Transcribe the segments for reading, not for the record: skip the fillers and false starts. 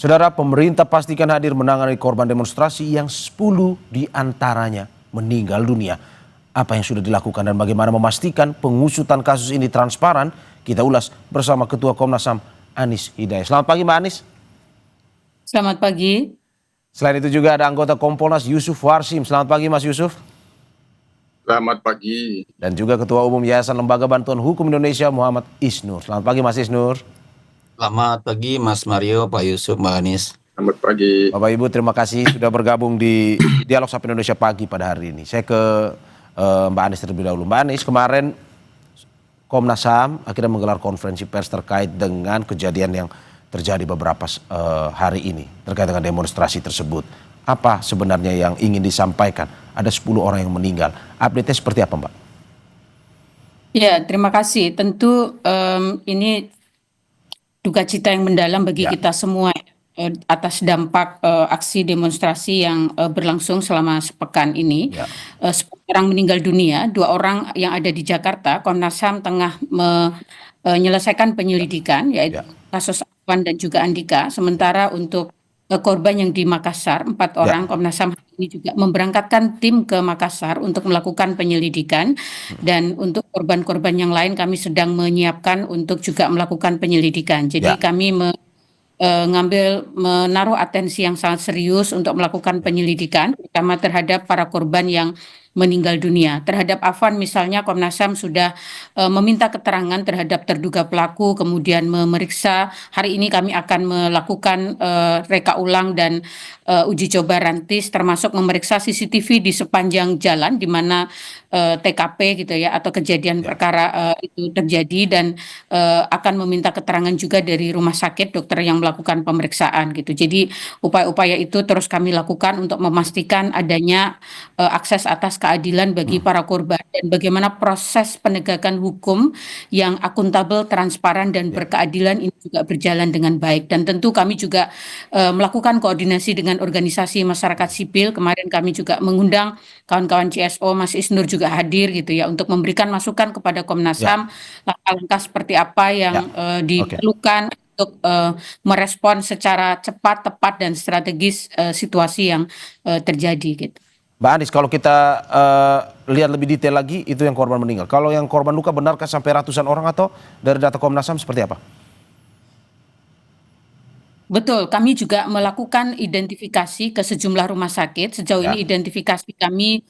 Saudara, pemerintah pastikan hadir menangani korban demonstrasi yang 10 diantaranya meninggal dunia. Apa yang sudah dilakukan dan bagaimana memastikan pengusutan kasus ini transparan? Kita ulas bersama Ketua Komnas HAM, Anies Hidayah. Selamat pagi, Mbak Anies. Selamat pagi. Selain itu juga ada anggota Kompolnas Yusuf Warsim. Selamat pagi, Mas Yusuf. Selamat pagi. Dan juga Ketua Umum Yayasan Lembaga Bantuan Hukum Indonesia, Muhammad Isnur. Selamat pagi, Mas Isnur. Selamat pagi Mas Mario, Pak Yusuf, Mbak Anies. Selamat pagi. Bapak Ibu, terima kasih sudah bergabung di Dialog Sapa Indonesia Pagi pada hari ini. Saya ke Mbak Anies terlebih dahulu. Mbak Anies, kemarin Komnas HAM akhirnya menggelar konferensi pers terkait dengan kejadian yang terjadi beberapa hari ini terkait dengan demonstrasi tersebut. Apa sebenarnya yang ingin disampaikan? Ada 10 orang yang meninggal. Update-nya seperti apa, Mbak? Ya, terima kasih. Tentu ini duka cita yang mendalam bagi kita semua atas dampak aksi demonstrasi yang berlangsung selama sepekan ini. 10 orang meninggal dunia, 2 orang yang ada di Jakarta. Komnas HAM tengah menyelesaikan penyelidikan, yaitu kasus Afwan dan juga Andika. Sementara untuk korban yang di Makassar, 4 orang, Komnas HAM ini juga memberangkatkan tim ke Makassar untuk melakukan penyelidikan. Dan untuk korban-korban yang lain kami sedang menyiapkan untuk juga melakukan penyelidikan. Jadi kami menaruh atensi yang sangat serius untuk melakukan penyelidikan, terutama terhadap para korban yang meninggal dunia. Terhadap Afwan misalnya Komnas HAM sudah meminta keterangan terhadap terduga pelaku, kemudian memeriksa. Hari ini kami akan melakukan reka ulang dan uji coba rantis, termasuk memeriksa CCTV di sepanjang jalan di mana TKP gitu ya, atau kejadian perkara itu terjadi, dan akan meminta keterangan juga dari rumah sakit, dokter yang melakukan pemeriksaan gitu. Jadi upaya-upaya itu terus kami lakukan untuk memastikan adanya akses atas keadilan bagi para korban dan bagaimana proses penegakan hukum yang akuntabel, transparan dan berkeadilan ini juga berjalan dengan baik. Dan tentu kami juga melakukan koordinasi dengan organisasi masyarakat sipil. Kemarin kami juga mengundang kawan-kawan CSO, Mas Isnur juga hadir gitu ya, untuk memberikan masukan kepada Komnas HAM langkah-langkah seperti apa yang diperlukan untuk merespon secara cepat, tepat dan strategis situasi yang terjadi gitu. Mbak Anies, kalau kita lihat lebih detail lagi, itu yang korban meninggal. Kalau yang korban luka, benarkah sampai ratusan orang atau dari data Komnas HAM seperti apa? Betul, kami juga melakukan identifikasi ke sejumlah rumah sakit. Sejauh ini identifikasi kami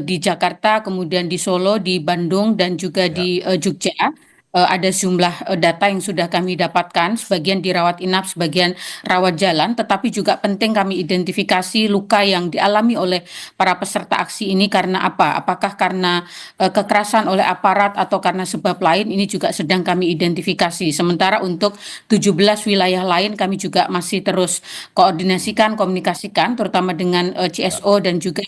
di Jakarta, kemudian di Solo, di Bandung, dan juga di Jogja. Ada sejumlah data yang sudah kami dapatkan, sebagian dirawat inap, sebagian rawat jalan, tetapi juga penting kami identifikasi luka yang dialami oleh para peserta aksi ini karena apa? Apakah karena kekerasan oleh aparat atau karena sebab lain, ini juga sedang kami identifikasi. Sementara untuk 17 wilayah lain kami juga masih terus koordinasikan, komunikasikan, terutama dengan CSO dan juga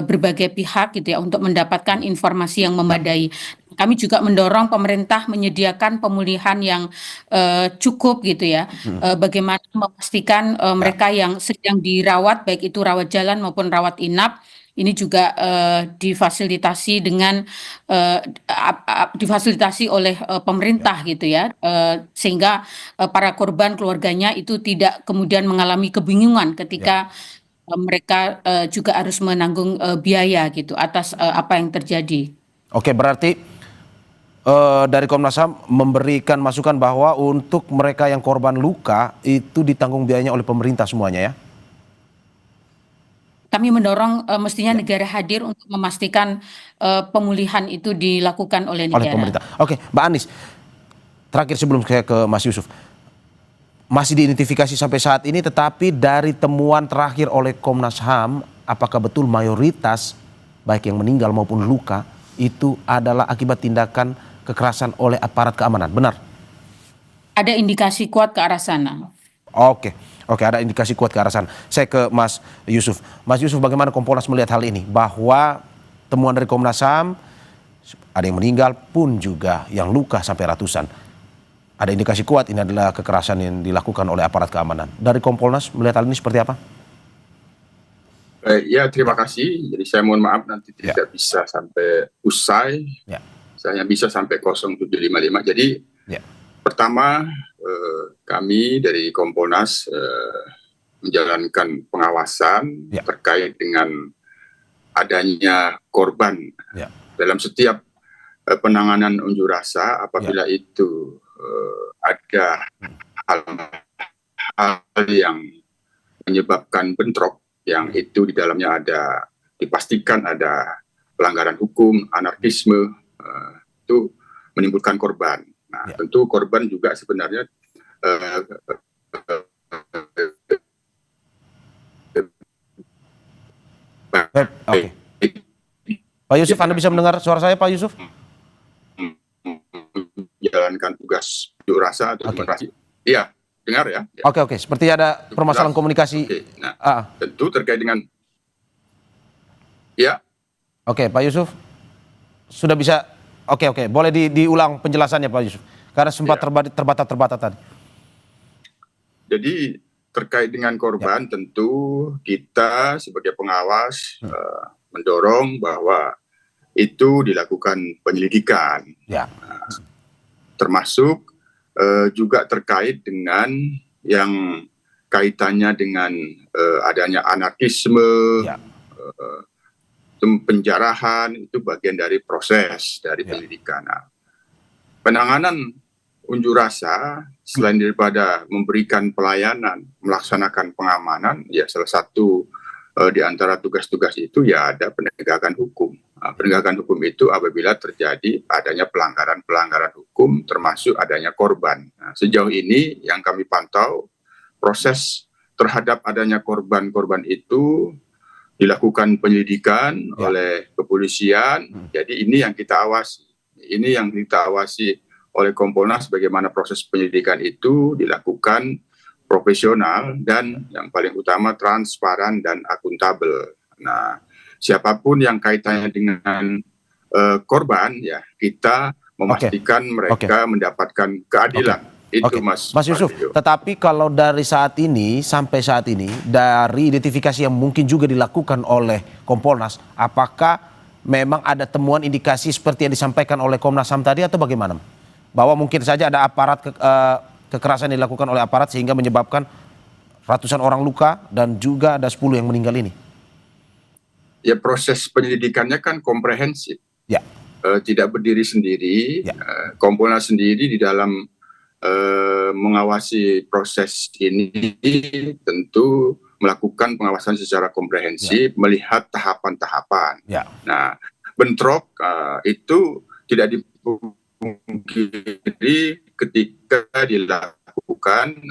berbagai pihak gitu ya, untuk mendapatkan informasi yang memadai. Kami juga mendorong pemerintah menyediakan pemulihan yang cukup gitu ya, bagaimana memastikan mereka yang sedang dirawat, baik itu rawat jalan maupun rawat inap, ini juga difasilitasi dengan difasilitasi oleh pemerintah gitu ya, sehingga para korban keluarganya itu tidak kemudian mengalami kebingungan ketika mereka juga harus menanggung biaya gitu atas apa yang terjadi. Oke, berarti dari Komnas HAM memberikan masukan bahwa untuk mereka yang korban luka itu ditanggung biayanya oleh pemerintah semuanya ya? Kami mendorong mestinya negara hadir untuk memastikan pemulihan itu dilakukan oleh negara. Oleh pemerintah. Oke, Mbak Anies, terakhir sebelum saya ke Mas Yusuf, masih diidentifikasi sampai saat ini, tetapi dari temuan terakhir oleh Komnas HAM, apakah betul mayoritas baik yang meninggal maupun luka itu adalah akibat tindakan kekerasan oleh aparat keamanan, benar? Ada indikasi kuat ke arah sana. Oke, ada indikasi kuat ke arah sana. Saya ke Mas Yusuf. Mas Yusuf, bagaimana Kompolnas melihat hal ini? Bahwa temuan dari Komnas HAM, ada yang meninggal pun juga yang luka sampai ratusan. Ada indikasi kuat ini adalah kekerasan yang dilakukan oleh aparat keamanan. Dari Kompolnas melihat hal ini seperti apa? Ya, terima kasih. Jadi saya mohon maaf nanti tidak bisa sampai usai. Saya bisa sampai 07.55. Jadi pertama kami dari Kompolnas menjalankan pengawasan Ya. terkait dengan adanya korban dalam setiap penanganan unjuk rasa apabila itu ada hal-hal yang menyebabkan bentrok yang itu di dalamnya dipastikan ada pelanggaran hukum, anarkisme, itu menimbulkan korban. Nah, tentu korban juga sebenarnya Oke. Pak Yusuf, Anda bisa mendengar suara saya, Pak Yusuf? menjalankan tugas unjuk rasa atau demonstrasi. Iya, dengar ya. Oke. Seperti ada permasalahan komunikasi. Oke. Nah, tentu terkait dengan Oke, Pak Yusuf sudah bisa. Oke. Boleh diulang penjelasannya, Pak Yusuf, karena sempat terbata-terbata tadi. Jadi terkait dengan korban, tentu kita sebagai pengawas mendorong bahwa itu dilakukan penyelidikan, termasuk juga terkait dengan yang kaitannya dengan adanya anarkisme, penjarahan, itu bagian dari proses dari penyelidikan. Nah, penanganan unjuk rasa selain daripada memberikan pelayanan, melaksanakan pengamanan, ya salah satu di antara tugas-tugas itu ya ada penegakan hukum. Nah, penegakan hukum itu apabila terjadi adanya pelanggaran hukum termasuk adanya korban. Nah, sejauh ini yang kami pantau proses terhadap adanya korban-korban itu dilakukan penyelidikan oleh kepolisian. Jadi ini yang kita awasi. Ini yang kita awasi oleh Kompolnas, bagaimana proses penyelidikan itu dilakukan profesional dan yang paling utama transparan dan akuntabel. Nah, siapapun yang kaitannya dengan korban, ya kita memastikan mereka mendapatkan keadilan. Itu Mas Yusuf. Tetapi kalau dari saat ini sampai saat ini, dari identifikasi yang mungkin juga dilakukan oleh Kompolnas, apakah memang ada temuan indikasi seperti yang disampaikan oleh Komnas HAM tadi atau bagaimana? Bahwa mungkin saja ada aparat kekerasan yang dilakukan oleh aparat sehingga menyebabkan ratusan orang luka dan juga ada 10 yang meninggal ini. Ya, proses penyelidikannya kan komprehensif. Tidak berdiri sendiri. Kompolnas sendiri di dalam mengawasi proses ini tentu melakukan pengawasan secara komprehensif, melihat tahapan-tahapan. Nah, bentrok itu tidak dipungkiri ketika dilakukan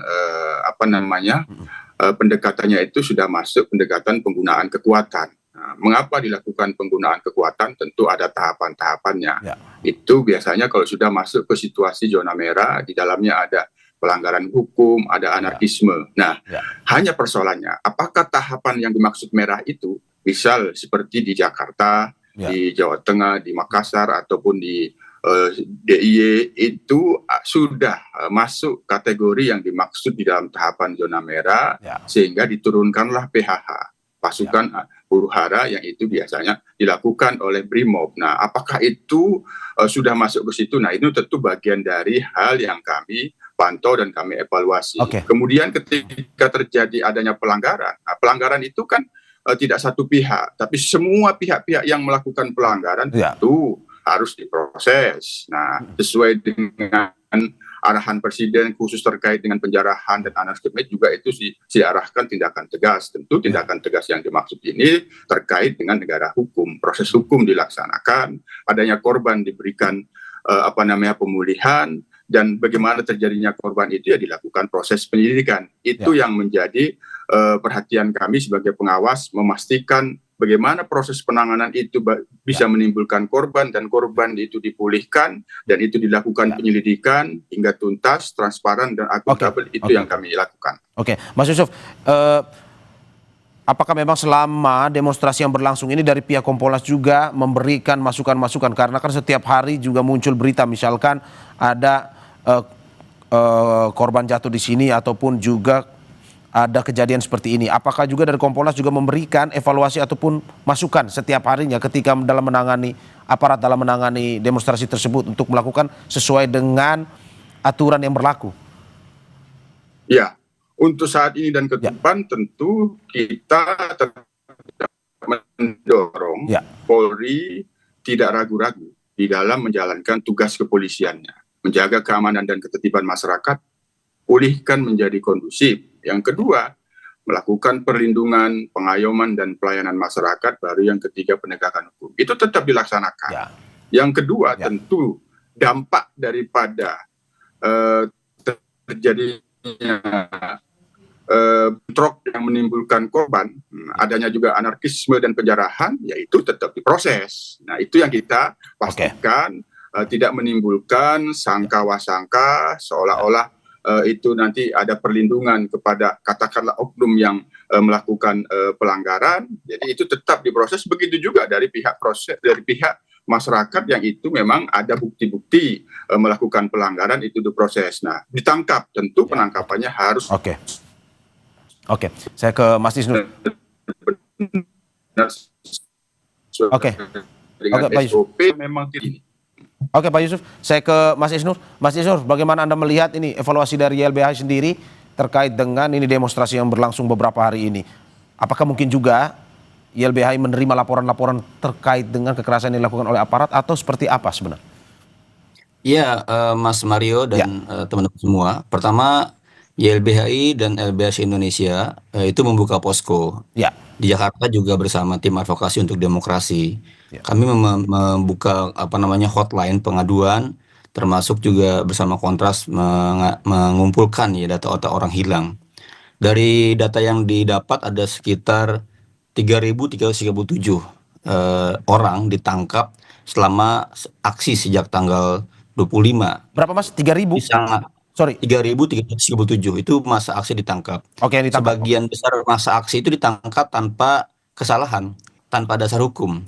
pendekatannya itu sudah masuk pendekatan penggunaan kekuatan. Nah, mengapa dilakukan penggunaan kekuatan? Tentu ada tahapan-tahapannya. Itu biasanya kalau sudah masuk ke situasi zona merah, di dalamnya ada pelanggaran hukum, ada anarkisme. Nah, hanya persoalannya, apakah tahapan yang dimaksud merah itu, misal seperti di Jakarta, di Jawa Tengah, di Makassar, ataupun di DIY, itu sudah masuk kategori yang dimaksud di dalam tahapan zona merah, sehingga diturunkanlah PHH, pasukan huru hara, yang itu biasanya dilakukan oleh Brimob. Nah, apakah itu sudah masuk ke situ? Nah, itu tentu bagian dari hal yang kami pantau dan kami evaluasi. Kemudian ketika terjadi adanya pelanggaran, nah, pelanggaran itu kan tidak satu pihak, tapi semua pihak-pihak yang melakukan pelanggaran itu harus diproses. Nah, sesuai dengan arahan Presiden khusus terkait dengan penjarahan dan anarkisme juga itu diarahkan tindakan tegas. Tentu tindakan tegas yang dimaksud ini terkait dengan negara hukum. Proses hukum dilaksanakan, adanya korban diberikan pemulihan, dan bagaimana terjadinya korban itu ya dilakukan proses penyelidikan. Itu yang menjadi perhatian kami sebagai pengawas, memastikan bagaimana proses penanganan itu bisa menimbulkan korban, dan korban itu dipulihkan, dan itu dilakukan penyelidikan hingga tuntas, transparan, dan akuntabel. Itu yang kami lakukan. Mas Yusuf, apakah memang selama demonstrasi yang berlangsung ini dari pihak Kompolnas juga memberikan masukan-masukan? Karena kan setiap hari juga muncul berita, misalkan ada korban jatuh di sini ataupun juga ada kejadian seperti ini. Apakah juga dari Kompolnas juga memberikan evaluasi ataupun masukan setiap harinya ketika dalam menangani dalam menangani demonstrasi tersebut untuk melakukan sesuai dengan aturan yang berlaku? Ya, untuk saat ini dan ke depan tentu kita tetap mendorong Polri tidak ragu-ragu di dalam menjalankan tugas kepolisiannya, menjaga keamanan dan ketertiban masyarakat, pulihkan menjadi kondusif. Yang kedua, melakukan perlindungan, pengayoman dan pelayanan masyarakat, baru yang ketiga penegakan hukum. Itu tetap dilaksanakan. Yang kedua tentu dampak daripada terjadinya bentrok yang menimbulkan korban, adanya juga anarkisme dan penjarahan, yaitu tetap diproses. Nah, itu yang kita pastikan tidak menimbulkan sangka-wasangka seolah-olah itu nanti ada perlindungan kepada katakanlah oknum yang melakukan pelanggaran. Jadi itu tetap diproses. Begitu juga dari pihak masyarakat yang itu memang ada bukti-bukti melakukan pelanggaran, itu diproses. Nah, ditangkap, tentu penangkapannya harus. Oke, saya ke Mas Isnur. Oke, Pak Yusuf. Memang ini. Oke, Pak Yusuf, saya ke Mas Isnur. Mas Isnur, bagaimana Anda melihat ini evaluasi dari YLBHI sendiri terkait dengan ini demonstrasi yang berlangsung beberapa hari ini? Apakah mungkin juga YLBHI menerima laporan-laporan terkait dengan kekerasan yang dilakukan oleh aparat atau seperti apa sebenarnya? Ya, Mas Mario dan teman-teman semua. Pertama, YLBHI dan LBH Indonesia itu membuka posko. Di Jakarta juga bersama tim advokasi untuk demokrasi. Kami membuka hotline pengaduan, termasuk juga bersama Kontras mengumpulkan data-data orang hilang. Dari data yang didapat ada sekitar 3.337 orang ditangkap selama aksi sejak tanggal 25. Berapa Mas? 3.000? Sorry. 3.337 itu masa aksi ditangkap. Sebagian besar masa aksi itu ditangkap tanpa kesalahan, tanpa dasar hukum.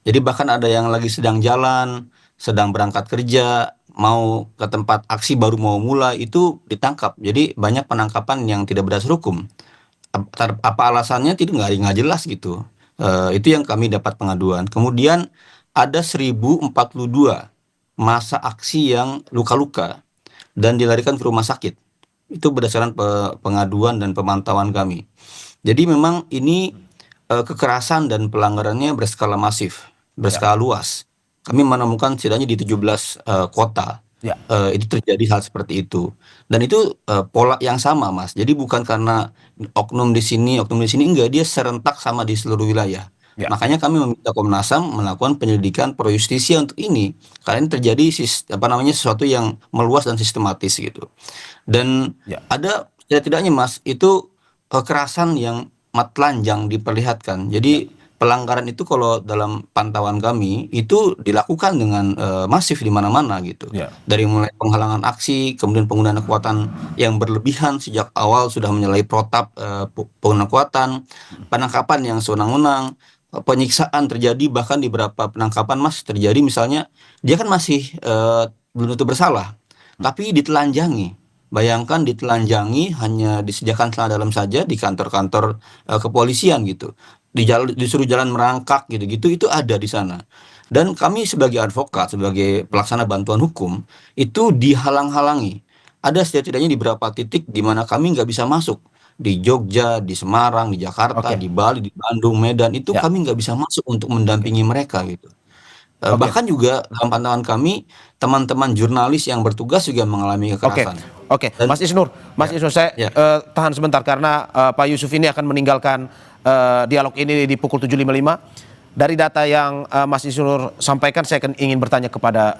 Jadi bahkan ada yang lagi sedang jalan, sedang berangkat kerja, mau ke tempat aksi baru mau mulai, itu ditangkap. Jadi banyak penangkapan yang tidak berdasar hukum. Apa alasannya nggak jelas gitu. Itu yang kami dapat pengaduan. Kemudian ada 1.042 masa aksi yang luka-luka dan dilarikan ke rumah sakit. Itu berdasarkan pengaduan dan pemantauan kami. Jadi memang ini kekerasan dan pelanggarannya berskala masif, berskala luas. Kami menemukan setidaknya di 17 kota. Itu terjadi hal seperti itu. Dan itu pola yang sama, Mas. Jadi bukan karena oknum di sini, enggak, dia serentak sama di seluruh wilayah. Makanya kami meminta Komnas HAM melakukan penyelidikan pro justisia untuk ini, karena ini terjadi sesuatu yang meluas dan sistematis gitu. Dan ada tidaknya Mas, itu kekerasan yang telanjang diperlihatkan. Jadi pelanggaran itu kalau dalam pantauan kami itu dilakukan dengan masif di mana-mana gitu. Dari mulai penghalangan aksi, kemudian penggunaan kekuatan yang berlebihan sejak awal sudah menyalahi protap penggunaan kekuatan, penangkapan yang sewenang-wenang, penyiksaan terjadi, bahkan di beberapa penangkapan Mas terjadi misalnya dia kan masih belum tentu bersalah, tapi ditelanjangi. Bayangkan ditelanjangi, hanya disediakan celana dalam saja di kantor-kantor kepolisian gitu. Disuruh jalan merangkak gitu-gitu, itu ada di sana. Dan kami sebagai advokat, sebagai pelaksana bantuan hukum, itu dihalang-halangi. Ada setidaknya di beberapa titik di mana kami nggak bisa masuk. Di Jogja, di Semarang, di Jakarta, di Bali, di Bandung, Medan, itu kami nggak bisa masuk untuk mendampingi mereka gitu. Bahkan juga dalam pantauan kami, teman-teman jurnalis yang bertugas juga mengalami kekerasan. Oke. Mas Isnur, saya tahan sebentar karena Pak Yusuf ini akan meninggalkan dialog ini di pukul 7.55. Dari data yang Mas Isnur sampaikan, saya ingin bertanya kepada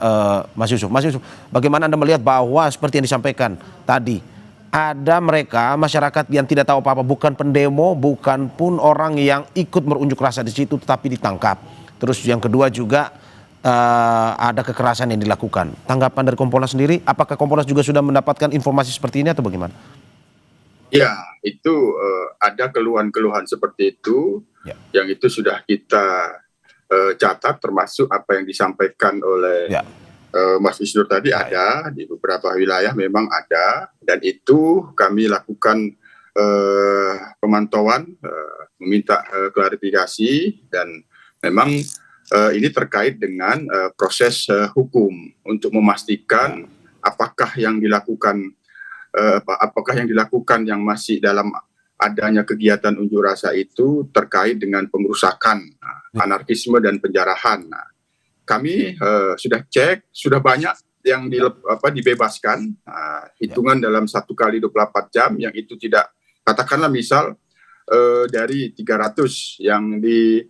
Mas Yusuf. Mas Yusuf, bagaimana Anda melihat bahwa seperti yang disampaikan tadi, ada mereka masyarakat yang tidak tahu apa-apa, bukan pendemo, bukan pun orang yang ikut berunjuk rasa di situ, tetapi ditangkap. Terus yang kedua juga ada kekerasan yang dilakukan. Tanggapan dari Kompolnas sendiri, apakah Kompolnas juga sudah mendapatkan informasi seperti ini atau bagaimana? Ya, itu ada keluhan-keluhan seperti itu, yang itu sudah kita catat, termasuk apa yang disampaikan oleh Mas Isnur tadi. Ada di beberapa wilayah memang ada, dan itu kami lakukan pemantauan, meminta klarifikasi, dan memang ini terkait dengan proses hukum untuk memastikan apakah yang dilakukan apakah yang dilakukan yang masih dalam adanya kegiatan unjuk rasa itu terkait dengan pengerusakan, anarkisme dan penjarahan. Nah, kami sudah cek, sudah banyak yang dibebaskan, hitungan dalam 1 kali 24 jam, yang itu tidak, katakanlah misal dari 300 yang diamankan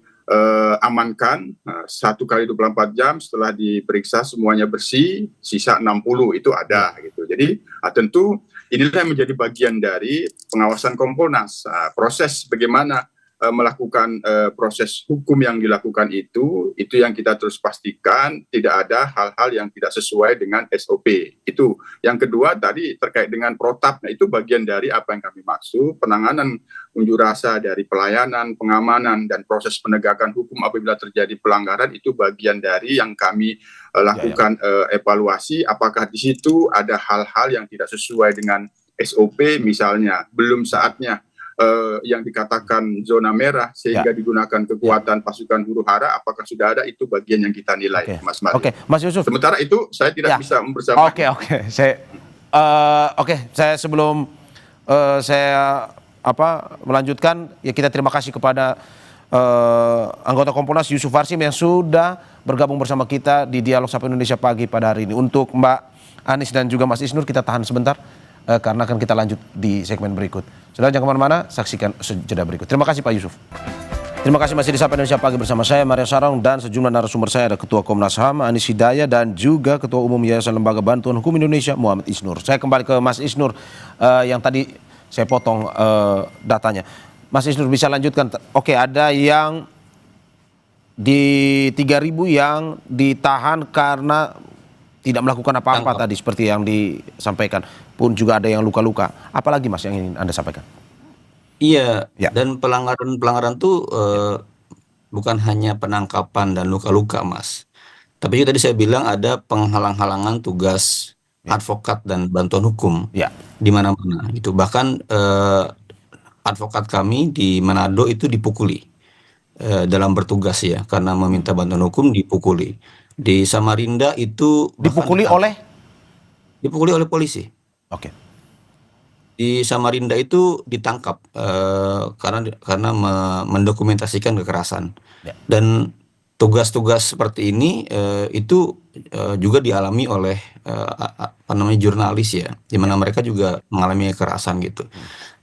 1 kali 24 jam setelah diperiksa semuanya bersih, sisa 60 itu ada gitu. Jadi tentu inilah yang menjadi bagian dari pengawasan Kompolnas. Proses bagaimana melakukan proses hukum yang dilakukan itu yang kita terus pastikan tidak ada hal-hal yang tidak sesuai dengan SOP. Itu. Yang kedua tadi terkait dengan protap, nah itu bagian dari apa yang kami maksud, penanganan unjuk rasa dari pelayanan, pengamanan, dan proses penegakan hukum apabila terjadi pelanggaran, itu bagian dari yang kami lakukan evaluasi, apakah di situ ada hal-hal yang tidak sesuai dengan SOP, misalnya belum saatnya yang dikatakan zona merah sehingga digunakan kekuatan pasukan huru-hara, apakah sudah ada, itu bagian yang kita nilai, Mas Mario. Oke, Mas Yusuf. Sementara itu saya tidak bisa membersamakan. Saya sebelum saya melanjutkan, ya kita terima kasih kepada anggota Kompolnas Yusuf Warsim yang sudah bergabung bersama kita di Dialog Sapa Indonesia Pagi pada hari ini. Untuk Mbak Anies dan juga Mas Isnur kita tahan sebentar, karena akan kita lanjut di segmen berikut. Saudara jangan kemana-mana, saksikan jeda berikut. Terima kasih Pak Yusuf. Terima kasih masih di Sapa Indonesia Pagi bersama saya Mario Sarong dan sejumlah narasumber saya, ada Ketua Komnas HAM Anies Hidayah dan juga Ketua Umum Yayasan Lembaga Bantuan Hukum Indonesia Muhammad Isnur. Saya kembali ke Mas Isnur yang tadi saya potong datanya. Mas Isnur bisa lanjutkan. Oke, ada yang di 3.000 yang ditahan karena tidak melakukan apa-apa tadi seperti yang disampaikan, pun juga ada yang luka-luka. Apalagi Mas yang ingin Anda sampaikan? Iya, dan pelanggaran tuh bukan hanya penangkapan dan luka-luka, Mas. Tapi tadi saya bilang ada penghalang-halangan tugas advokat dan bantuan hukum di mana-mana. Itu bahkan advokat kami di Manado itu dipukuli dalam bertugas ya, karena meminta bantuan hukum dipukuli. Di Samarinda itu dipukuli oleh polisi. Oke. Di Samarinda itu ditangkap karena mendokumentasikan kekerasan. Dan tugas-tugas seperti ini itu juga dialami oleh jurnalis ya, di mana mereka juga mengalami kekerasan gitu.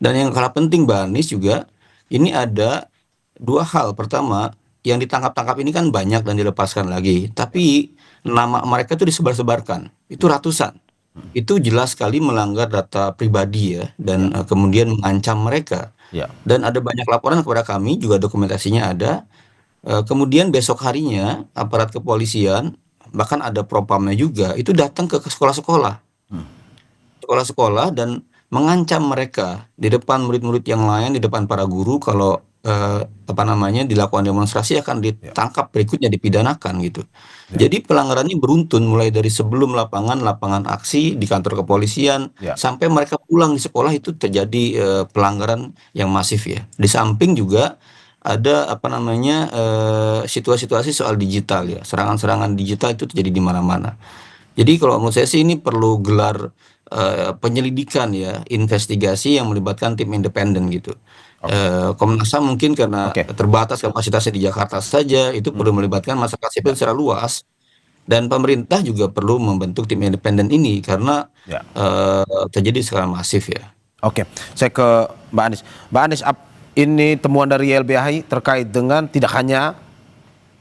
Dan yang kalah penting Mbak Anies juga, ini ada 2 hal. Pertama, yang ditangkap-tangkap ini kan banyak dan dilepaskan lagi, tapi nama mereka itu disebar-sebarkan, itu ratusan. Itu jelas sekali melanggar data pribadi ya, dan kemudian mengancam mereka. Dan ada banyak laporan kepada kami, juga dokumentasinya ada. Kemudian besok harinya aparat kepolisian, bahkan ada propamnya juga, itu datang ke sekolah-sekolah. Sekolah-sekolah dan mengancam mereka di depan murid-murid yang lain, di depan para guru, kalau dilakukan demonstrasi akan ditangkap, berikutnya dipidanakan gitu. Jadi pelanggarannya beruntun, mulai dari sebelum lapangan aksi di kantor kepolisian sampai mereka pulang di sekolah, itu terjadi pelanggaran yang masif ya. Di samping juga ada situasi-situasi soal digital ya, serangan-serangan digital itu terjadi di mana-mana. Jadi kalau menurut saya sih ini perlu gelar penyelidikan ya, investigasi yang melibatkan tim independen gitu. Komnas HAM mungkin karena terbatas kapasitasnya di Jakarta saja, itu perlu melibatkan masyarakat sipil secara luas, dan pemerintah juga perlu membentuk tim independen ini karena terjadi secara masif ya. Oke, saya ke Mbak Anies. Mbak Anies, ini temuan dari YLBHI terkait dengan tidak hanya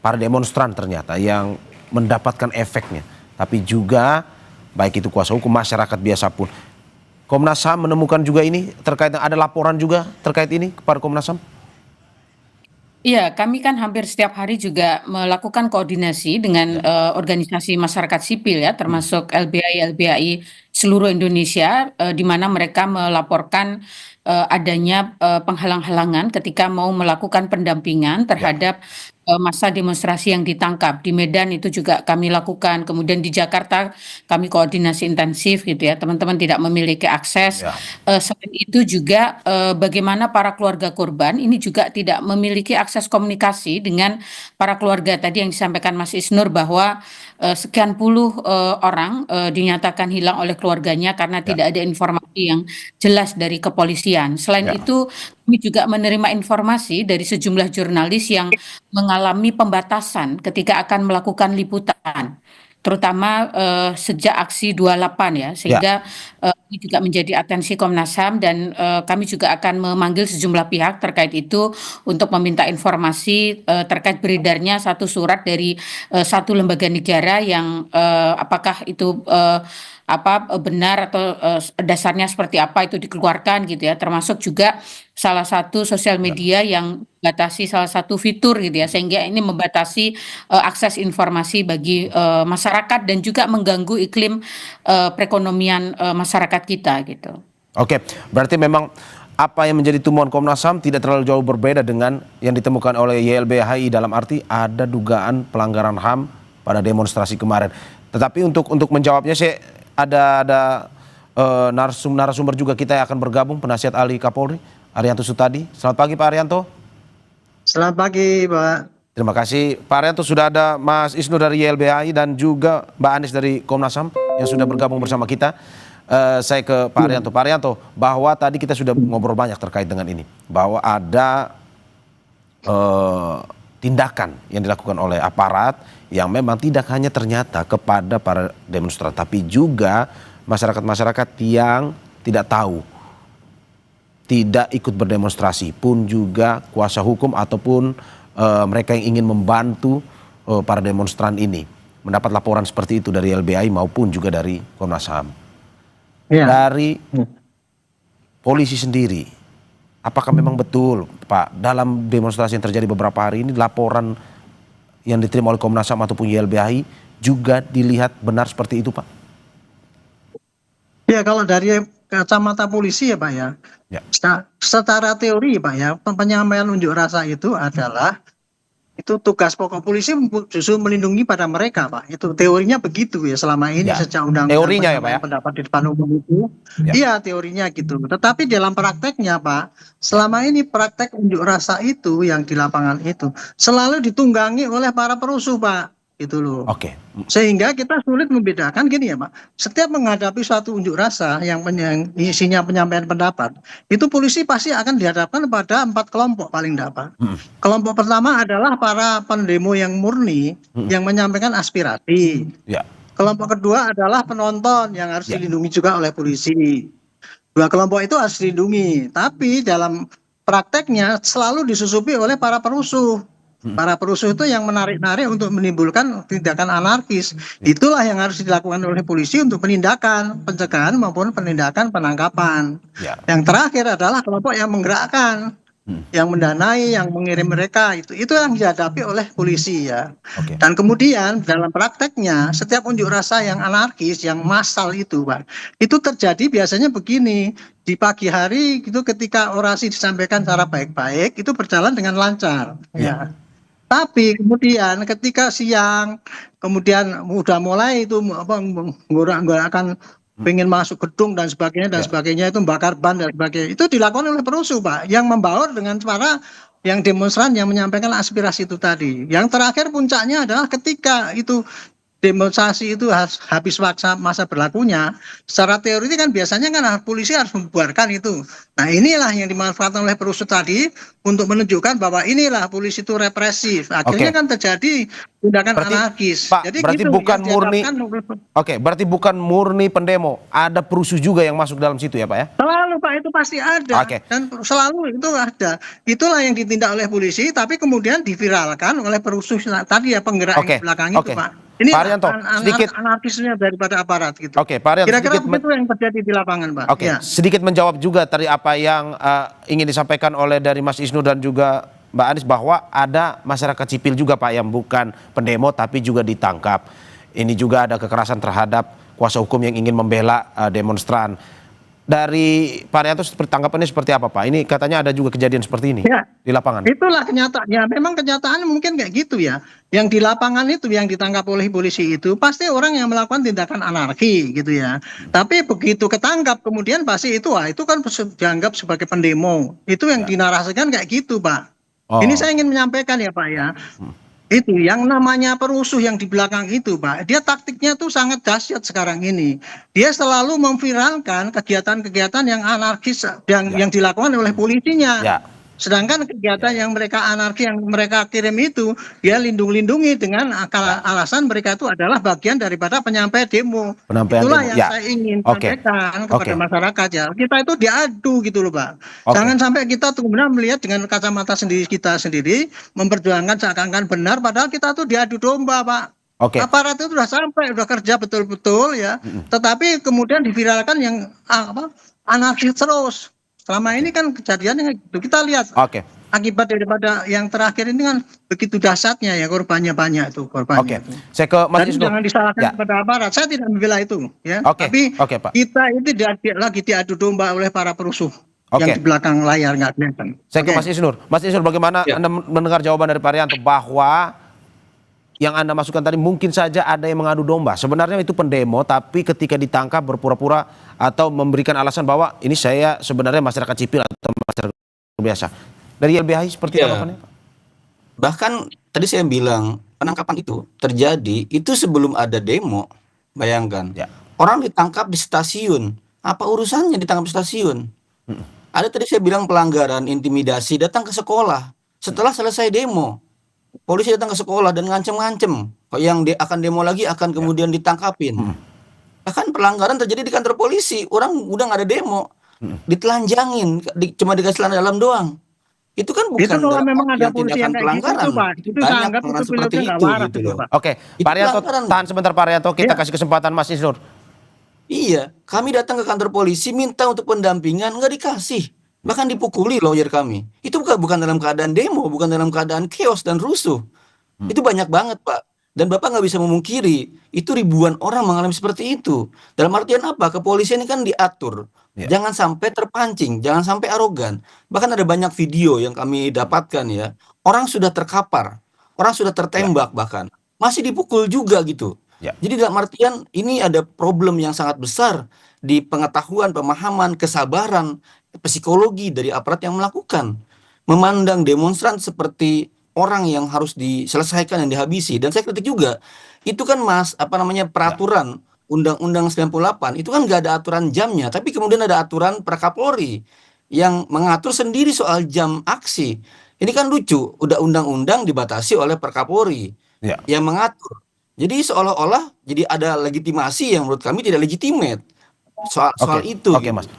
para demonstran ternyata yang mendapatkan efeknya, tapi juga baik itu kuasa hukum, masyarakat biasa pun. Komnas HAM menemukan juga ini terkait, ada laporan juga terkait ini kepada Komnas HAM? Iya, kami kan hampir setiap hari juga melakukan koordinasi dengan organisasi masyarakat sipil ya, termasuk LBHI seluruh Indonesia, di mana mereka melaporkan adanya penghalang-halangan ketika mau melakukan pendampingan terhadap massa demonstrasi yang ditangkap. Di Medan itu juga kami lakukan, kemudian di Jakarta kami koordinasi intensif gitu ya, teman-teman tidak memiliki akses. Selain itu juga bagaimana para keluarga korban ini juga tidak memiliki akses komunikasi dengan para keluarga. Tadi yang disampaikan Mas Isnur bahwa sekian puluh orang dinyatakan hilang oleh keluarganya karena tidak ada informasi yang jelas dari kepolisian. Selain itu kami juga menerima informasi dari sejumlah jurnalis yang mengalami pembatasan ketika akan melakukan liputan, terutama sejak aksi 28 ya, sehingga ini juga menjadi atensi Komnas HAM dan kami juga akan memanggil sejumlah pihak terkait itu untuk meminta informasi terkait beredarnya satu surat dari satu lembaga negara yang apakah itu benar atau dasarnya seperti apa itu dikeluarkan gitu ya, termasuk juga salah satu sosial media yang membatasi salah satu fitur gitu ya, sehingga ini membatasi akses informasi bagi masyarakat dan juga mengganggu iklim perekonomian masyarakat kita gitu. Oke, berarti memang apa yang menjadi temuan Komnas HAM tidak terlalu jauh berbeda dengan yang ditemukan oleh YLBHI, dalam arti ada dugaan pelanggaran HAM pada demonstrasi kemarin. Tetapi untuk menjawabnya saya ada narasumber juga kita yang akan bergabung, penasihat ahli Kapolri Arianto Sutadi. Selamat pagi Pak Arianto. Selamat pagi Pak. Terima kasih Pak Arianto. Sudah ada Mas Isnur dari YLBHI dan juga Mbak Anis dari Komnas HAM yang sudah bergabung bersama kita. Saya ke Pak Arianto. Pak Arianto, bahwa tadi kita sudah ngobrol banyak terkait dengan ini, bahwa ada tindakan yang dilakukan oleh aparat yang memang tidak hanya ternyata kepada para demonstran, tapi juga masyarakat-masyarakat yang tidak tahu, tidak ikut berdemonstrasi, pun juga kuasa hukum ataupun mereka yang ingin membantu para demonstran ini mendapat laporan seperti itu dari LBHI maupun juga dari Komnas HAM. Dari polisi sendiri, apakah memang betul Pak, dalam demonstrasi yang terjadi beberapa hari ini laporan yang diterima oleh Komnas HAM ataupun YLBHI juga dilihat benar seperti itu Pak? Ya, kalau dari kacamata polisi ya Pak ya, secara teori Pak ya, penyampaian unjuk rasa itu adalah itu tugas pokok polisi justru melindungi pada mereka Pak. Itu teorinya begitu ya selama ini sejak undang-undang teorinya ya Pak ya? Pendapat di depan umum itu. Iya teorinya gitu. Tetapi dalam prakteknya Pak, selama ini praktek unjuk rasa itu yang di lapangan itu selalu ditunggangi oleh para perusuh Pak. Gitu loh. Sehingga kita sulit membedakan gini ya Pak. Setiap menghadapi suatu unjuk rasa yang isinya penyampaian pendapat, itu polisi pasti akan dihadapkan pada 4 kelompok paling dapat. Kelompok pertama adalah para pendemo yang murni yang menyampaikan aspirasi. Kelompok kedua adalah penonton yang harus dilindungi juga oleh polisi. Dua kelompok itu harus dilindungi, tapi dalam prakteknya selalu disusupi oleh para perusuh. Para perusuh itu yang menarik-narik untuk menimbulkan tindakan anarkis. Itulah yang harus dilakukan oleh polisi untuk penindakan, pencegahan maupun penindakan penangkapan. Yang terakhir adalah kelompok yang menggerakkan, yang mendanai, yang mengirim mereka. Itu yang dihadapi oleh polisi ya. Dan kemudian dalam prakteknya setiap unjuk rasa yang anarkis, yang massal itu Pak, itu terjadi biasanya begini. Di pagi hari itu ketika orasi disampaikan secara baik-baik itu berjalan dengan lancar. Tapi kemudian ketika siang, kemudian udah mulai itu akan pengen masuk gedung dan sebagainya itu membakar ban dan sebagainya, itu dilakukan oleh perusuh Pak, yang membaur dengan para yang demonstran yang menyampaikan aspirasi itu tadi. Yang terakhir puncaknya adalah ketika itu demonstrasi itu habis masa berlakunya, secara teori kan biasanya kan polisi harus membubarkan itu. Nah inilah yang dimanfaatkan oleh perusuh tadi untuk menunjukkan bahwa inilah polisi itu represif. Akhirnya kan terjadi tindakan anarkis. Pak, jadi berarti gitu, bukan murni. Berarti bukan murni pendemo, ada perusuh juga yang masuk dalam situ ya Pak ya? Selalu Pak, itu pasti ada. Dan selalu itu ada. Itulah yang ditindak oleh polisi, tapi kemudian diviralkan oleh perusuh tadi ya, penggerak di belakang itu Pak. Ini Pak Arianto, sedikit anarkisnya daripada aparat gitu. Pak Arianto, kira-kira itu yang terjadi di lapangan Pak. Sedikit menjawab juga tadi apa yang ingin disampaikan oleh dari Mas Isnur dan juga Mbak Anis, bahwa ada masyarakat sipil juga Pak yang bukan pendemo tapi juga ditangkap. Ini juga ada kekerasan terhadap kuasa hukum yang ingin membela demonstran. dari Pak Arianto tanggapannya seperti apa Pak? Ini katanya ada juga kejadian seperti ini Ya, di lapangan. itulah kenyataannya. Memang kenyataannya mungkin kayak gitu ya. Yang di lapangan itu yang ditangkap oleh polisi itu pasti orang yang melakukan tindakan anarki gitu ya. Tapi begitu ketangkap kemudian pasti itu itu kan dianggap sebagai pendemo. Itu yang dinarasikan kayak gitu Pak. Ini saya ingin menyampaikan ya Pak ya. Itu yang namanya perusuh yang di belakang itu Pak, dia taktiknya tuh sangat dahsyat sekarang ini. Dia selalu memviralkan kegiatan-kegiatan yang anarkis yang dilakukan oleh polisinya. Sedangkan kegiatan yang mereka anarki yang mereka kirim itu dia lindungi dengan alasan mereka itu adalah bagian daripada penyampai demo. Itulah yang saya ingin sampaikan kepada masyarakat ya. Kita itu diadu gitu loh Pak. Jangan sampai kita kemudian melihat dengan kacamata kita sendiri memperjuangkan seakan-akan benar padahal kita tuh diadu domba Pak. Aparat itu sudah sampai, sudah kerja betul-betul ya. Tetapi kemudian diviralkan yang anarkis terus. Selama ini kan kejadiannya gitu. Kita lihat akibat daripada yang terakhir ini kan begitu dahsyatnya ya, korbannya banyak itu korbannya. Saya ke Mas Isnur. Jangan disalahkan kepada aparat. Saya tidak membela itu ya. Tapi kita itu lagi diadu domba oleh para perusuh yang di belakang layar nggak kelihatan. Saya ke Mas Isnur. Mas Isnur, bagaimana Anda mendengar jawaban dari Pak Arianto bahwa yang Anda masukkan tadi mungkin saja ada yang mengadu domba. Sebenarnya itu pendemo, tapi ketika ditangkap berpura-pura atau memberikan alasan bahwa ini saya sebenarnya masyarakat sipil atau masyarakat biasa. Dari LBH seperti apa? Bahkan tadi saya bilang penangkapan itu terjadi itu sebelum ada demo. Bayangkan, orang ditangkap di stasiun. Apa urusannya ditangkap di stasiun? Ada tadi saya bilang pelanggaran, intimidasi, datang ke sekolah setelah selesai demo. Polisi datang ke sekolah dan ngancem-ngancem. Yang akan demo lagi akan kemudian ditangkapin. Bahkan pelanggaran terjadi di kantor polisi. Orang udah nggak ada demo. Ditelanjangin. Cuma dikasih celana dalam doang. Itu kan bukan itu kalau memang ada polisi yang pelanggaran. Gitu, Pak. Itu saya anggap itu seperti itu gitu loh. Pak Arianto, tahan sebentar Pak Arianto. Kita kasih kesempatan Mas Isnur. Iya, kami datang ke kantor polisi minta untuk pendampingan, nggak dikasih. Bahkan dipukuli lawyer kami. Itu bukan dalam keadaan demo, bukan dalam keadaan chaos dan rusuh. Itu banyak banget Pak. Dan Bapak nggak bisa memungkiri, itu ribuan orang mengalami seperti itu. Dalam artian apa? Kepolisian ini kan diatur. Jangan sampai terpancing, jangan sampai arogan. Bahkan ada banyak video yang kami dapatkan ya. Orang sudah terkapar, orang sudah tertembak bahkan. Masih dipukul juga gitu. Jadi dalam artian ini ada problem yang sangat besar di pengetahuan, pemahaman, kesabaran, psikologi dari aparat yang melakukan. Memandang demonstran seperti orang yang harus diselesaikan dan dihabisi. Dan saya kritik juga, itu kan peraturan Undang-Undang 98, itu kan nggak ada aturan jamnya, tapi kemudian ada aturan Prakapolri yang mengatur sendiri soal jam aksi. Ini kan lucu, udah undang-undang dibatasi oleh Prakapolri yang mengatur. Jadi seolah-olah jadi ada legitimasi yang menurut kami tidak legitimate soal itu. Mas.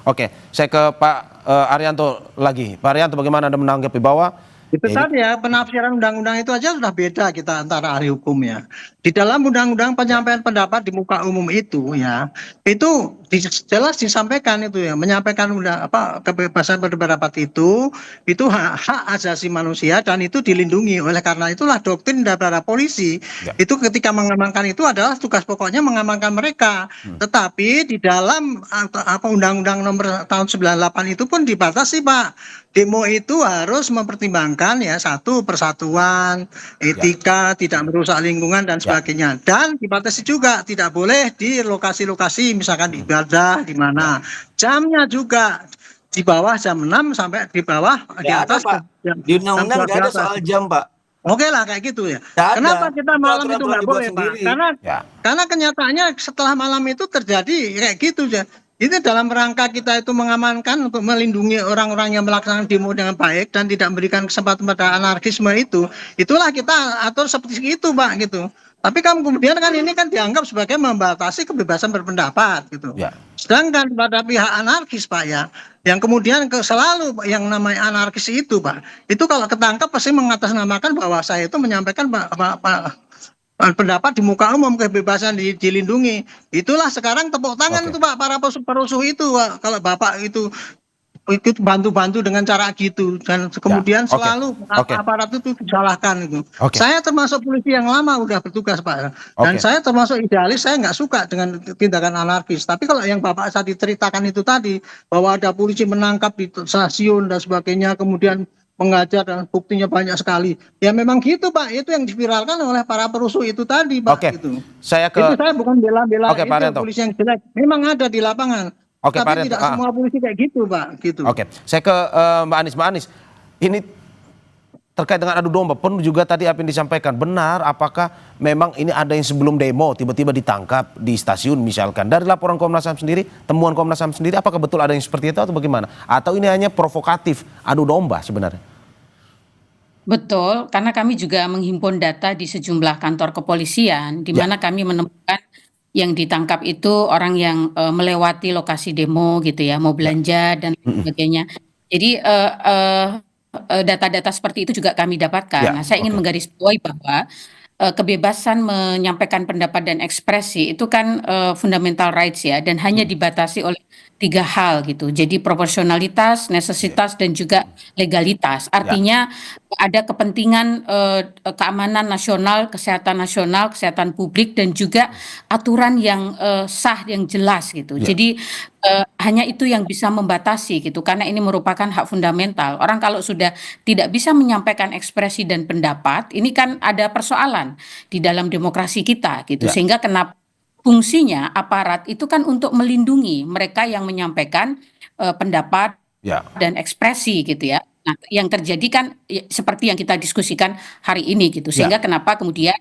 Saya ke Pak Arianto lagi. Pak Arianto, bagaimana Anda menanggapi bahwa itu tadi ya, penafsiran undang-undang itu aja sudah beda kita antara ahli hukum ya. Di dalam undang-undang penyampaian pendapat di muka umum itu ya, itu jelas disampaikan itu ya, menyampaikan kebebasan berpendapat itu hak asasi manusia dan itu dilindungi. Oleh karena itulah doktrin daripada polisi itu ketika mengamankan itu adalah tugas pokoknya mengamankan mereka. Tetapi di dalam undang-undang nomor tahun 98 itu pun dibatasi Pak. Demo itu harus mempertimbangkan ya, satu, persatuan, etika, tidak merusak lingkungan dan sebagainya. Dan dibatasi juga tidak boleh di lokasi-lokasi misalkan di ibadah di mana. Jamnya juga di bawah jam 6 sampai di bawah di atas Pak. Di undang-undang nggak ada soal jam Pak. Oke lah kayak gitu ya. Kenapa kita malam itu nggak boleh Pak? Karena kenyataannya setelah malam itu terjadi kayak gitu ya. Itu dalam rangka kita itu mengamankan untuk melindungi orang-orang yang melaksanakan demo dengan baik dan tidak memberikan kesempatan pada anarkisme itu. Itulah kita atur seperti itu Pak gitu. Tapi kemudian kan ini kan dianggap sebagai membatasi kebebasan berpendapat gitu. Sedangkan pada pihak anarkis Pak ya, yang kemudian selalu yang namanya anarkis itu Pak, itu kalau ketangkap pasti mengatasnamakan bahwa saya itu menyampaikan pendapat di muka umum, kebebasan dilindungi. Itulah sekarang tepuk tangan itu Pak para perusuh itu Pak. Kalau Bapak itu ikut bantu-bantu dengan cara gitu, dan kemudian selalu aparat itu disalahkan itu. Saya termasuk polisi yang lama udah bertugas Pak, dan saya termasuk idealis, saya nggak suka dengan tindakan anarkis. Tapi kalau yang Bapak saya diceritakan itu tadi, bahwa ada polisi menangkap di stasiun dan sebagainya, kemudian mengajar dan buktinya banyak sekali. Ya memang gitu Pak, itu yang diviralkan oleh para perusuh itu tadi Pak. Gitu. Itu saya bukan bela-bela itu polisi yang jelek, memang ada di lapangan. Tapi tidak semua polisi kayak gitu Pak. Gitu. Saya ke Mbak Anies. Mbak Anies, ini terkait dengan adu domba pun juga tadi apa yang disampaikan benar, apakah memang ini ada yang sebelum demo tiba-tiba ditangkap di stasiun misalkan? Dari laporan Komnas HAM sendiri, temuan Komnas HAM sendiri, apakah betul ada yang seperti itu atau bagaimana? Atau ini hanya provokatif adu domba sebenarnya? Betul, karena kami juga menghimpun data di sejumlah kantor kepolisian, di mana kami menemukan yang ditangkap itu orang yang melewati lokasi demo gitu ya, mau belanja dan sebagainya. Jadi data-data seperti itu juga kami dapatkan. Nah, saya ingin menggarisbawahi bahwa kebebasan menyampaikan pendapat dan ekspresi itu kan fundamental rights ya, dan hanya dibatasi oleh 3 hal gitu. Jadi proporsionalitas, necesitas, dan juga legalitas. Artinya ada kepentingan keamanan nasional, kesehatan publik, dan juga aturan yang sah, yang jelas gitu. Jadi hanya itu yang bisa membatasi gitu, karena ini merupakan hak fundamental. Orang kalau sudah tidak bisa menyampaikan ekspresi dan pendapat, ini kan ada persoalan di dalam demokrasi kita gitu. Sehingga kenapa fungsinya aparat itu kan untuk melindungi mereka yang menyampaikan pendapat dan ekspresi gitu ya. Nah, yang terjadi kan seperti yang kita diskusikan hari ini gitu. Sehingga kenapa kemudian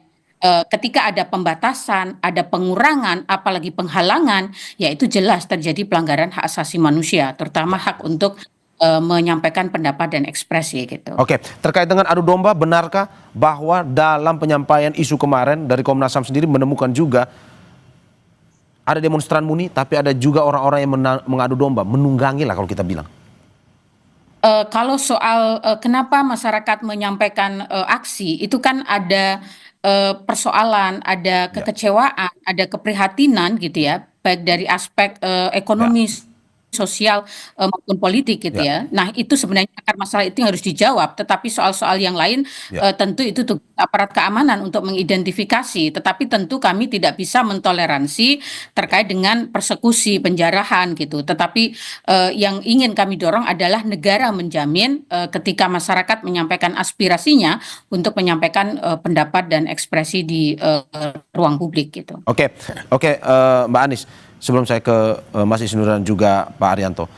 ketika ada pembatasan, ada pengurangan, apalagi penghalangan, ya itu jelas terjadi pelanggaran hak asasi manusia, terutama hak untuk menyampaikan pendapat dan ekspresi gitu. Terkait dengan adu domba, benarkah bahwa dalam penyampaian isu kemarin dari Komnas HAM sendiri menemukan juga ada demonstran murni, tapi ada juga orang-orang yang mengadu domba, menunggangi lah kalau kita bilang? Kalau soal kenapa masyarakat menyampaikan aksi, itu kan ada persoalan, ada kekecewaan, ada keprihatinan gitu ya, baik dari aspek ekonomi, sosial maupun politik gitu ya. Nah, itu sebenarnya akar masalah itu yang harus dijawab, tetapi soal-soal yang lain tentu itu tugas aparat keamanan untuk mengidentifikasi, tetapi tentu kami tidak bisa mentoleransi terkait dengan persekusi, penjarahan gitu. Tetapi yang ingin kami dorong adalah negara menjamin ketika masyarakat menyampaikan aspirasinya untuk menyampaikan pendapat dan ekspresi di ruang publik gitu. Mbak Anies, sebelum saya ke Mas Isnur dan juga Pak Arianto,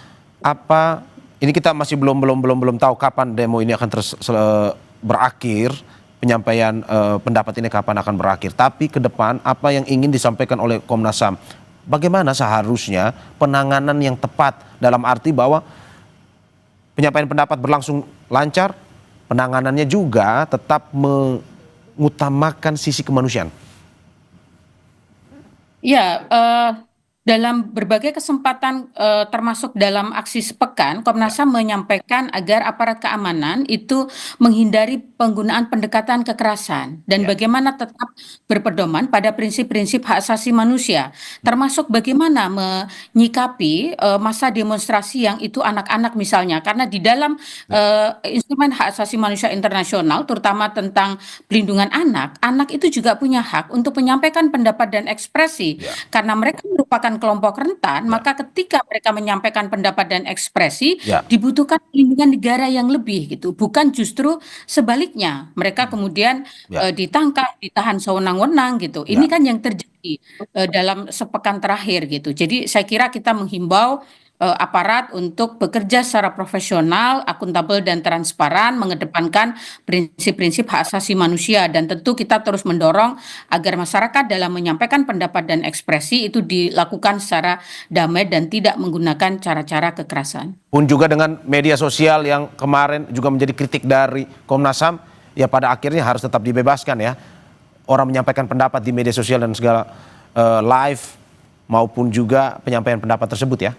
ini kita masih belum tahu kapan demo ini akan berakhir, penyampaian pendapat ini kapan akan berakhir. Tapi ke depan apa yang ingin disampaikan oleh Komnas HAM? Bagaimana seharusnya penanganan yang tepat, dalam arti bahwa penyampaian pendapat berlangsung lancar, penanganannya juga tetap mengutamakan sisi kemanusiaan? Ya, dalam berbagai kesempatan termasuk dalam aksi sepekan, Komnas HAM menyampaikan agar aparat keamanan itu menghindari penggunaan pendekatan kekerasan dan bagaimana tetap berpedoman pada prinsip-prinsip hak asasi manusia, termasuk bagaimana menyikapi masa demonstrasi yang itu anak-anak misalnya, karena di dalam instrumen hak asasi manusia internasional, terutama tentang pelindungan anak, anak itu juga punya hak untuk menyampaikan pendapat dan ekspresi, karena mereka merupakan kelompok rentan, maka ketika mereka menyampaikan pendapat dan ekspresi, dibutuhkan perlindungan negara yang lebih gitu, bukan justru sebaliknya mereka kemudian ditangkap, ditahan sewenang-wenang gitu. Ini kan yang terjadi dalam sepekan terakhir gitu. Jadi saya kira kita menghimbau aparat untuk bekerja secara profesional, akuntabel dan transparan, mengedepankan prinsip-prinsip hak asasi manusia, dan tentu kita terus mendorong agar masyarakat dalam menyampaikan pendapat dan ekspresi itu dilakukan secara damai dan tidak menggunakan cara-cara kekerasan. Pun juga dengan media sosial yang kemarin juga menjadi kritik dari Komnas HAM, ya pada akhirnya harus tetap dibebaskan ya. Orang menyampaikan pendapat di media sosial dan segala live maupun juga penyampaian pendapat tersebut ya.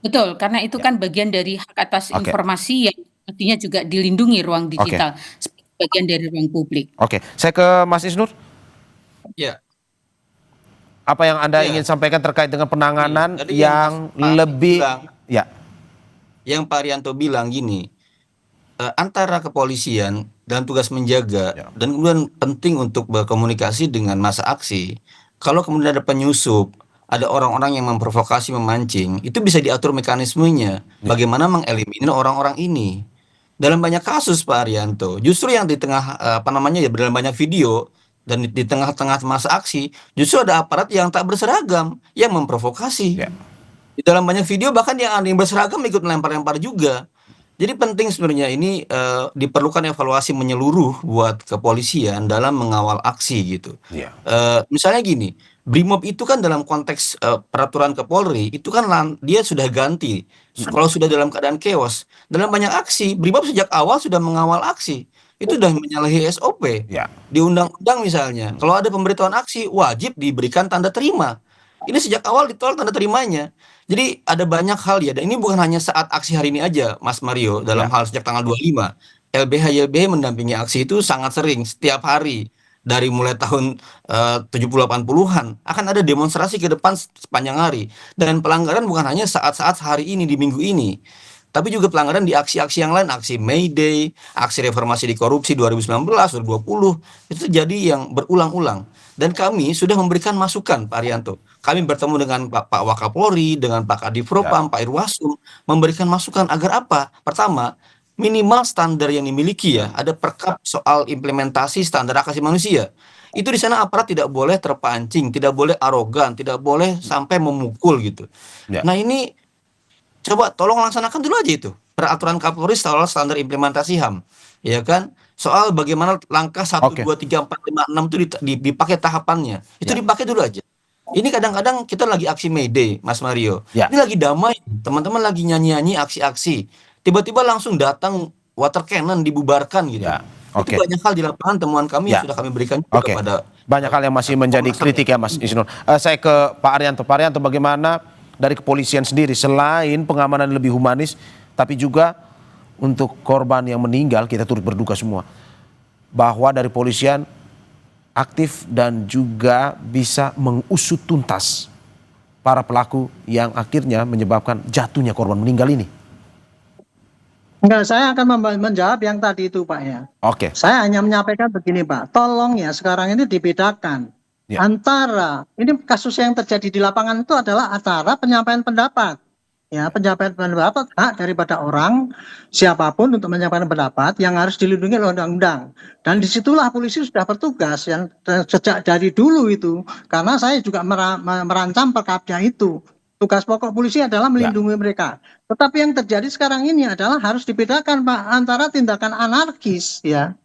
Betul, karena itu kan bagian dari hak atas informasi yang artinya juga dilindungi ruang digital, sebagai bagian dari ruang publik. Saya ke Mas Isnur. Ya. Apa yang Anda ingin sampaikan terkait dengan penanganan yang lebih yang Pak Arianto bilang gini, antara kepolisian dan tugas menjaga dan kemudian penting untuk berkomunikasi dengan massa aksi. Kalau kemudian ada penyusup, ada orang-orang yang memprovokasi, memancing, itu bisa diatur mekanismenya. Bagaimana mengeliminir orang-orang ini. Dalam banyak kasus Pak Arianto, justru yang di tengah dalam banyak video dan di tengah-tengah masa aksi, justru ada aparat yang tak berseragam yang memprovokasi. Di dalam banyak video bahkan yang ada yang berseragam ikut melempar-lempar juga. Jadi penting sebenarnya ini diperlukan evaluasi menyeluruh buat kepolisian dalam mengawal aksi gitu. Misalnya gini, Brimob itu kan dalam konteks peraturan Kapolri itu kan dia sudah ganti. Kalau sudah dalam keadaan chaos, dalam banyak aksi, Brimob sejak awal sudah mengawal aksi. Itu sudah menyalahi SOP. Di undang-undang misalnya, kalau ada pemberitahuan aksi wajib diberikan tanda terima. Ini sejak awal ditolak tanda terimanya. Jadi ada banyak hal ya, dan ini bukan hanya saat aksi hari ini aja, Mas Mario, dalam hal sejak tanggal 25. LBH mendampingi aksi itu sangat sering, setiap hari. Dari mulai tahun 70-80-an, akan ada demonstrasi ke depan sepanjang hari. Dan pelanggaran bukan hanya saat-saat hari ini, di minggu ini. Tapi juga pelanggaran di aksi-aksi yang lain, aksi May Day, aksi reformasi di korupsi 2019, 2020, itu terjadi yang berulang-ulang. Dan kami sudah memberikan masukan, Pak Arianto. Kami bertemu dengan Pak Wakapolri, dengan Pak Kadifropam, Pak Irwasum, memberikan masukan agar apa? Pertama, minimal standar yang dimiliki ya, ada perkap soal implementasi standar hak asasi manusia. Itu di sana aparat tidak boleh terpancing, tidak boleh arogan, tidak boleh sampai memukul gitu. Nah ini coba tolong laksanakan dulu aja itu peraturan Kapolri soal standar implementasi HAM, ya kan? Soal bagaimana langkah 1, 2, 3, 4, 5, 6 itu dipakai tahapannya. Itu dipakai dulu aja. Ini kadang-kadang kita lagi aksi May Day, Mas Mario. Ini lagi damai, teman-teman lagi nyanyi-nyanyi aksi-aksi. Tiba-tiba langsung datang water cannon dibubarkan gitu. Itu banyak hal di lapangan temuan kami yang sudah kami berikan juga kepada banyak hal yang masih menjadi kritik ya Mas Isnur. Saya ke Pak Arianto. Pak Arianto, bagaimana dari kepolisian sendiri selain pengamanan lebih humanis, tapi juga untuk korban yang meninggal kita turut berduka semua, bahwa dari polisian aktif dan juga bisa mengusut tuntas para pelaku yang akhirnya menyebabkan jatuhnya korban meninggal ini. Enggak, saya akan menjawab yang tadi itu Pak ya. Saya hanya menyampaikan begini Pak, tolong ya sekarang ini dibedakan antara, ini kasus yang terjadi di lapangan itu adalah antara penyampaian pendapat. Ya, penyampaian pendapat hak daripada orang siapapun untuk menyampaikan pendapat yang harus dilindungi oleh undang-undang. Dan disitulah polisi sudah bertugas yang sejak dari dulu itu. Karena saya juga merancang perkapnya itu. Tugas pokok polisi adalah melindungi mereka. Tetapi yang terjadi sekarang ini adalah harus dibedakan Pak antara tindakan anarkis ya.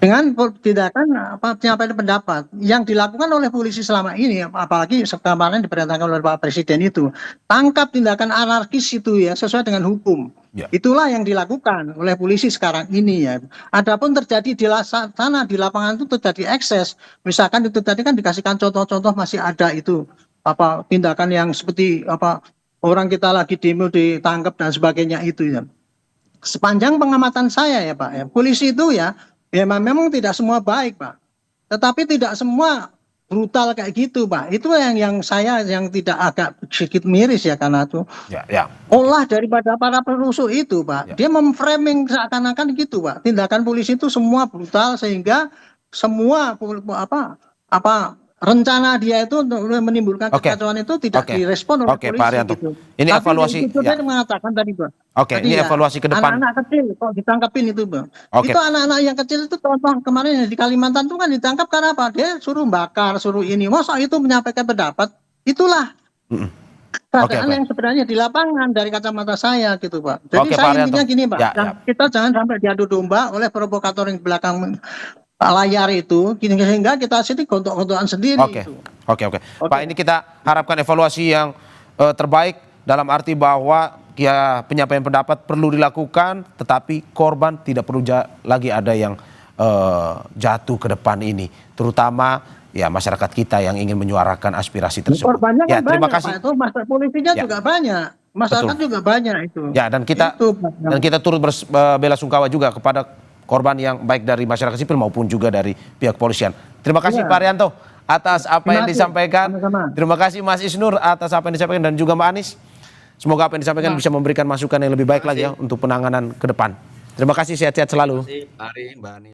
Dengan tindakan penyampaian pendapat yang dilakukan oleh polisi selama ini, apalagi kemarin diperintahkan oleh Pak Presiden itu, tangkap tindakan anarkis itu ya sesuai dengan hukum. Itulah yang dilakukan oleh polisi sekarang ini ya. Adapun terjadi di sana di lapangan itu terjadi ekses. Misalkan itu tadi kan dikasihkan contoh-contoh masih ada itu tindakan yang seperti orang kita lagi demo ditangkap dan sebagainya itu ya. Sepanjang pengamatan saya ya Pak ya, polisi itu ya memang tidak semua baik Pak, tetapi tidak semua brutal kayak gitu Pak. Itu yang saya yang tidak agak sedikit miris ya, karena itu olah daripada para perusuh itu Pak, dia memframing seakan-akan gitu Pak, tindakan polisi itu semua brutal sehingga semua rencana dia itu untuk menimbulkan kekacauan itu tidak direspon oleh polisi. Pak Arianto. Gitu. Ini tapi evaluasi. Dia mengatakan tadi Pak. Ini evaluasi ke depan. Anak-anak kecil kok ditangkapin itu Pak. Itu anak-anak yang kecil itu contoh kemarin di Kalimantan itu kan ditangkap karena apa? Dia suruh bakar, suruh ini. Masa itu menyampaikan pendapat? Itulah keadaan yang sebenarnya di lapangan dari kacamata saya gitu Pak. Jadi saya intinya gini Pak, kita jangan sampai diadu domba oleh provokator yang belakang layar itu, sehingga kita sini gontok-gontokan sendiri. Oke. Pak, ini kita harapkan evaluasi yang terbaik dalam arti bahwa ya penyampaian pendapat perlu dilakukan, tetapi korban tidak perlu lagi ada yang jatuh ke depan ini, terutama ya masyarakat kita yang ingin menyuarakan aspirasi tersebut. Korbannya ya, kan terima banyak, kasih. Pak, itu polisinya juga banyak, masyarakat juga banyak itu. Ya, dan kita turut belasungkawa juga kepada korban yang baik dari masyarakat sipil maupun juga dari pihak kepolisian. Terima kasih Pak Arianto atas apa yang disampaikan. Terima kasih Mas Isnur atas apa yang disampaikan dan juga Mbak Anies. Semoga apa yang disampaikan bisa memberikan masukan yang lebih baik lagi ya untuk penanganan ke depan. Terima kasih, sehat-sehat selalu. Terima kasih, Mbak Ari, Mbak Ani.